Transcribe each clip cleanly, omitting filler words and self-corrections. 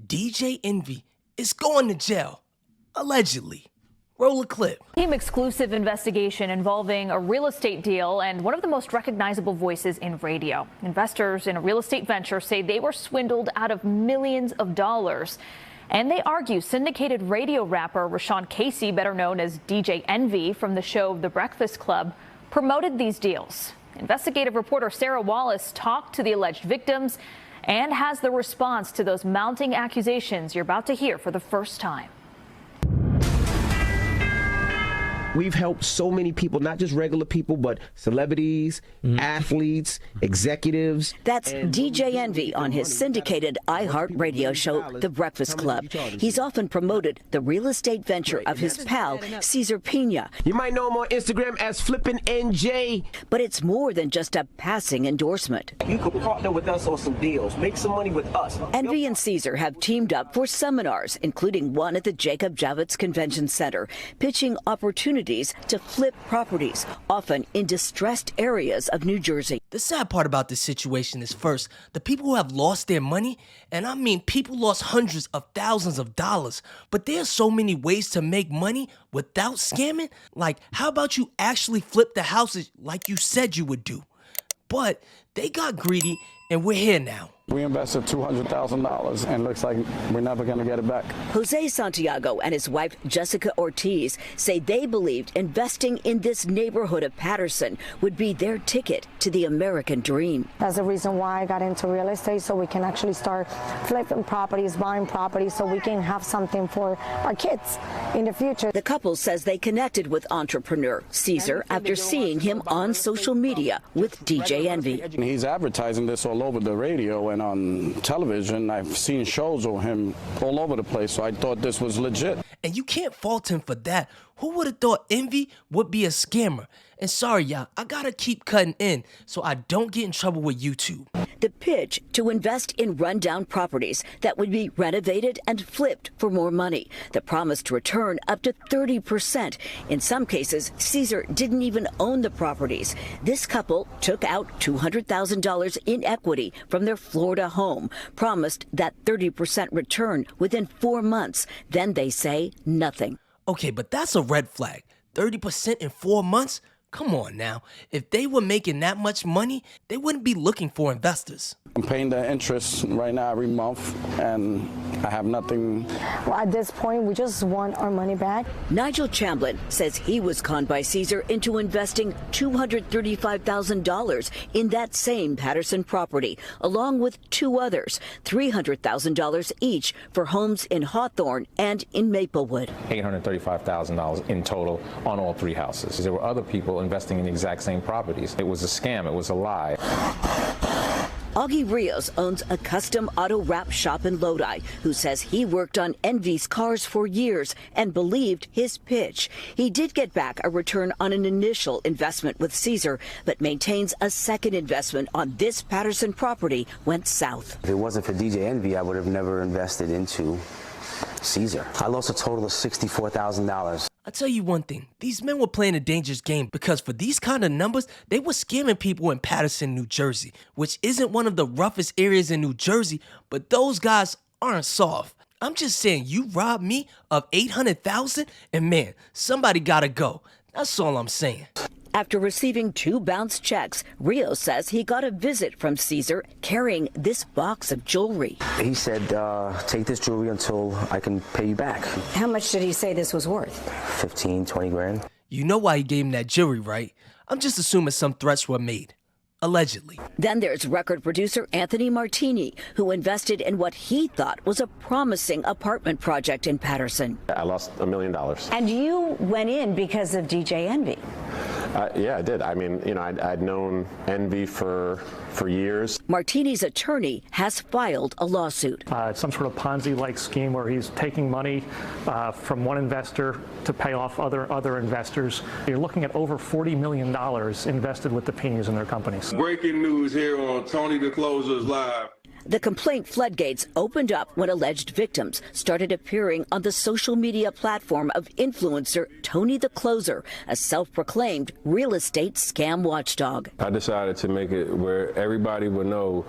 DJ Envy is going to jail, allegedly. Roll a clip. Team exclusive investigation involving a real estate deal and one of the most recognizable voices in radio. Investors in a real estate venture say they were swindled out of millions of dollars. And they argue syndicated radio rapper Rashawn Casey, better known as DJ Envy from the show The Breakfast Club, promoted these deals. Investigative reporter Sarah Wallace talked to the alleged victims and has the response to those mounting accusations you're about to hear for the first time. We've helped so many people, not just regular people, but celebrities, athletes, executives. That's DJ Envy on his syndicated iHeart radio show, The Breakfast Club. He's often promoted the real estate venture of his pal, Cesar Pina. You might know him on Instagram as Flippin' NJ. But it's more than just a passing endorsement. You could partner with us on some deals, make some money with us. Envy and Cesar have teamed up for seminars, including one at the Jacob Javits Convention Center, pitching opportunities to flip properties, often in distressed areas of New Jersey. The sad part about this situation is, first, the people who have lost their money, and I mean people lost hundreds of thousands of dollars, but there's so many ways to make money without scamming. Like, how about you actually flip the houses like you said you would do? But they got greedy, and we're here now. We invested $200,000 and looks like we're never going to get it back. Jose Santiago and his wife Jessica Ortiz say they believed investing in this neighborhood of Patterson would be their ticket to the American dream. That's the reason why I got into real estate, so we can actually start flipping properties, buying properties, so we can have something for our kids in the future. The couple says they connected with entrepreneur Cesar after seeing him on social media with DJ Envy. He's advertising this all over the radio and on television. I've seen shows of him all over the place, so I thought this was legit. And you can't fault him for that. Who would have thought Envy would be a scammer? And sorry, y'all, I gotta keep cutting in so I don't get in trouble with YouTube. The pitch to invest in rundown properties that would be renovated and flipped for more money. The promise to return up to 30%. In some cases, Cesar didn't even own the properties. This couple took out $200,000 in equity from their Florida home, promised that 30% return within 4 months. Then they say nothing. Okay, but that's a red flag. 30% in 4 months? Come on now. If they were making that much money, they wouldn't be looking for investors. I'm paying the interest right now every month, and I have nothing. Well, at this point, we just want our money back. Nigel Chamblin says he was conned by Cesar into investing $235,000 in that same Patterson property, along with two others, $300,000 each for homes in Hawthorne and in Maplewood. $835,000 in total on all three houses. There were other people investing in the exact same properties. It was a scam. It was a lie. Augie Rios owns a custom auto wrap shop in Lodi, who says he worked on Envy's cars for years and believed his pitch. He did get back a return on an initial investment with Cesar, but maintains a second investment on this Patterson property went south. If it wasn't for DJ Envy, I would have never invested into Cesar. I lost a total of $64,000. I'll tell you one thing, these men were playing a dangerous game because for these kind of numbers, they were scamming people in Patterson, New Jersey, which isn't one of the roughest areas in New Jersey, but those guys aren't soft. I'm just saying, you robbed me of $800,000 and man, somebody gotta go. That's all I'm saying. After receiving 2 bounced checks, Rio says he got a visit from Cesar carrying this box of jewelry. He said, take this jewelry until I can pay you back. How much did he say this was worth? 15, 20 grand. You know why he gave him that jewelry, right? I'm just assuming some threats were made. Allegedly. Then there's record producer Anthony Martini, who invested in what he thought was a promising apartment project in Patterson. I lost $1 million. And you went in because of DJ Envy. Yeah, I did. I mean, you know, I'd known Envy for years. Martini's attorney has filed a lawsuit. It's some sort of Ponzi-like scheme where he's taking money from one investor to pay off other investors. You're looking at over $40 million invested with the Pinas in their companies. Breaking news here on Tony the Closer's Live. The complaint floodgates opened up when alleged victims started appearing on the social media platform of influencer Tony the Closer, a self-proclaimed real estate scam watchdog. I decided to make it where everybody would know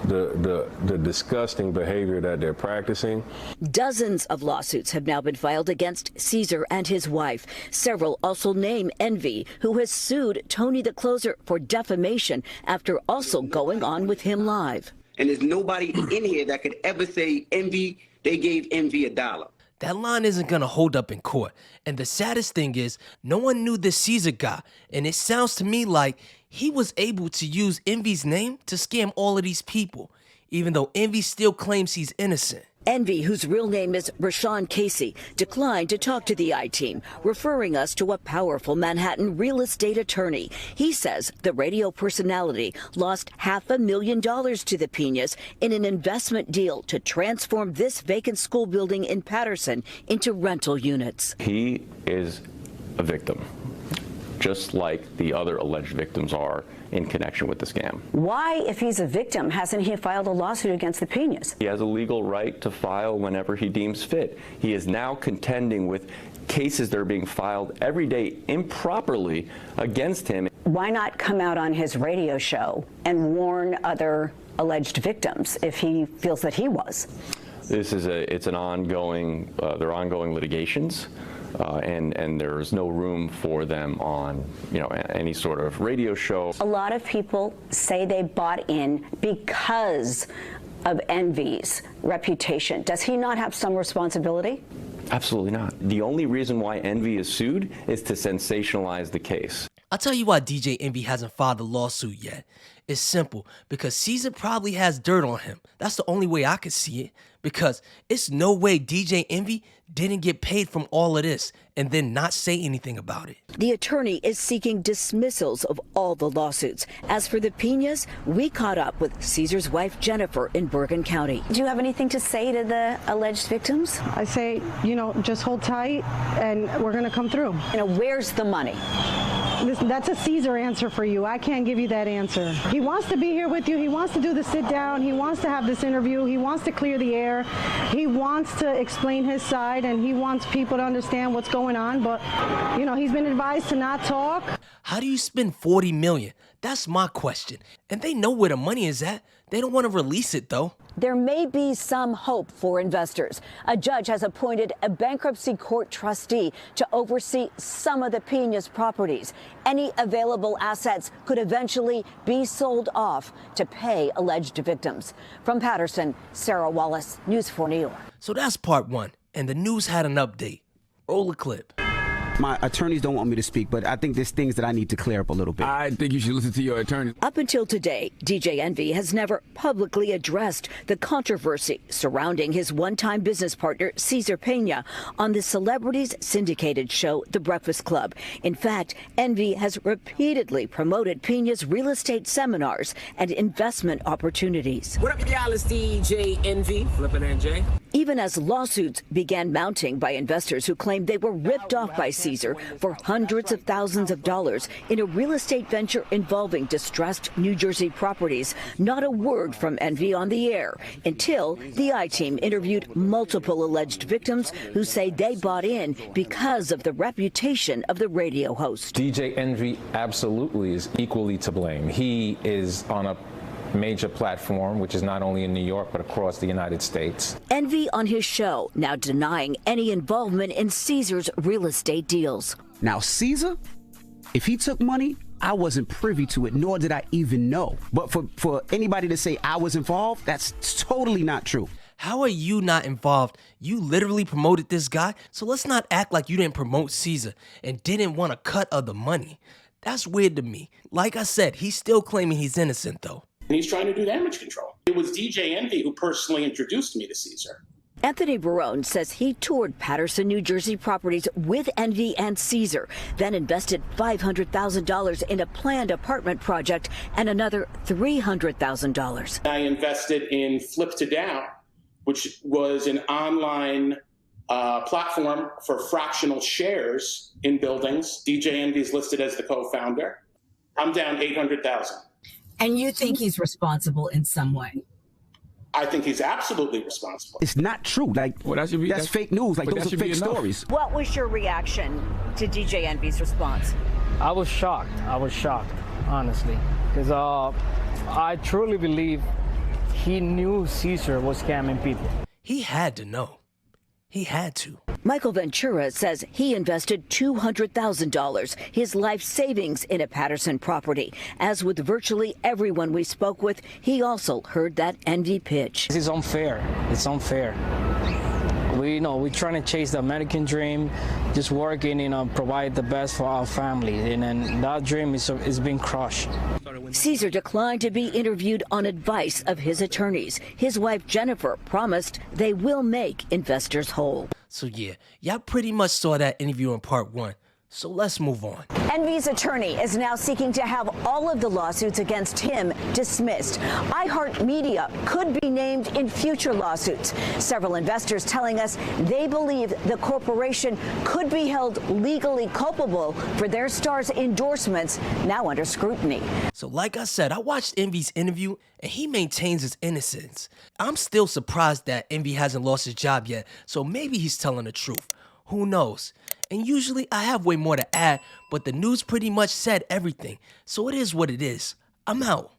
the disgusting behavior that they're practicing. Dozens of lawsuits have now been filed against Cesar and his wife. Several also name Envy, who has sued Tony the Closer for defamation after also going on with him live. And there's nobody in here that could ever say Envy, they gave Envy $1. That line isn't gonna hold up in court. And the saddest thing is, no one knew this Cesar guy. And it sounds to me like he was able to use Envy's name to scam all of these people, even though Envy still claims he's innocent. Envy, whose real name is Rashawn Casey, declined to talk to the I-Team, referring us to a powerful Manhattan real estate attorney. He says the radio personality lost $500,000 to the Pinas in an investment deal to transform this vacant school building in Patterson into rental units. He is a victim, just like the other alleged victims are in connection with the scam. Why, if he's a victim, hasn't he filed a lawsuit against the Pinas? He has a legal right to file whenever he deems fit. He is now contending with cases that are being filed every day improperly against him. Why not come out on his radio show and warn other alleged victims if he feels that he was? This is they're ongoing litigations. And there's no room for them on, any sort of radio show. A lot of people say they bought in because of Envy's reputation. Does he not have some responsibility? Absolutely not. The only reason why Envy is sued is to sensationalize the case. I'll tell you why DJ Envy hasn't filed a lawsuit yet. It's simple, because Cesar probably has dirt on him. That's the only way I could see it, because it's no way DJ Envy didn't get paid from all of this and then not say anything about it. The attorney is seeking dismissals of all the lawsuits. As for the Pinas, we caught up with Cesar's wife, Jennifer, in Bergen County. Do you have anything to say to the alleged victims? I say, just hold tight and we're going to come through. Where's the money? Listen, that's a Cesar answer for you. I can't give you that answer. He wants to be here with you. He wants to do the sit down. He wants to have this interview. He wants to clear the air. He wants to explain his side, and he wants people to understand what's going on. But, he's been advised to not talk. How do you spend $40 million? That's my question. And they know where the money is at. They don't want to release it, though. There may be some hope for investors. A judge has appointed a bankruptcy court trustee to oversee some of the Pinas properties. Any available assets could eventually be sold off to pay alleged victims. From Patterson, Sarah Wallace, News 4 New York. So that's part one, and the news had an update. Roll a clip. My attorneys don't want me to speak, but I think there's things that I need to clear up a little bit. I think you should listen to your attorney. Up until today, DJ Envy has never publicly addressed the controversy surrounding his one-time business partner, Cesar Pina, on the celebrities syndicated show, The Breakfast Club. In fact, Envy has repeatedly promoted Pina's real estate seminars and investment opportunities. What up, y'all? It's DJ Envy, Flippin' NJ. Even as lawsuits began mounting by investors who claimed they were ripped off by Cesar for hundreds of thousands of dollars in a real estate venture involving distressed New Jersey properties, not a word from Envy on the air until the I-Team interviewed multiple alleged victims who say they bought in because of the reputation of the radio host. DJ Envy absolutely is equally to blame. He is on a major platform, which is not only in New York, but across the United States. Envy on his show now denying any involvement in Cesar's real estate deals. Now, Cesar, if he took money, I wasn't privy to it, nor did I even know. But for anybody to say I was involved, that's totally not true. How are you not involved? You literally promoted this guy, so let's not act like you didn't promote Cesar and didn't want a cut of the money. That's weird to me. Like I said, he's still claiming he's innocent, though. And he's trying to do damage control. It was DJ Envy who personally introduced me to Cesar. Anthony Barone says he toured Patterson, New Jersey properties with Envy and Cesar, then invested $500,000 in a planned apartment project and another $300,000. I invested in Flip to Down, which was an online platform for fractional shares in buildings. DJ Envy is listed as the co-founder. I'm down $800,000. And you think he's responsible in some way? I think he's absolutely responsible. It's not true. Like, well, that's fake news. Like, those are fake stories. What was your reaction to DJ Envy's response? I was shocked. Honestly, because I truly believe he knew Cesar was scamming people. He had to know. He had to. Michael Ventura says he invested $200,000, his life savings, in a Patterson property. As with virtually everyone we spoke with, he also heard that Envy pitch. This is unfair. It's unfair. We're trying to chase the American dream, just working, provide the best for our family, and then that dream is being crushed. Cesar declined to be interviewed on advice of his attorneys. His wife, Jennifer, promised they will make investors whole. So yeah, y'all pretty much saw that interview in part 1. So let's move on. Envy's attorney is now seeking to have all of the lawsuits against him dismissed. iHeartMedia could be named in future lawsuits. Several investors telling us they believe the corporation could be held legally culpable for their star's endorsements, now under scrutiny. So like I said, I watched Envy's interview and he maintains his innocence. I'm still surprised that Envy hasn't lost his job yet, so maybe he's telling the truth. Who knows? And usually I have way more to add, but the news pretty much said everything. So it is what it is. I'm out.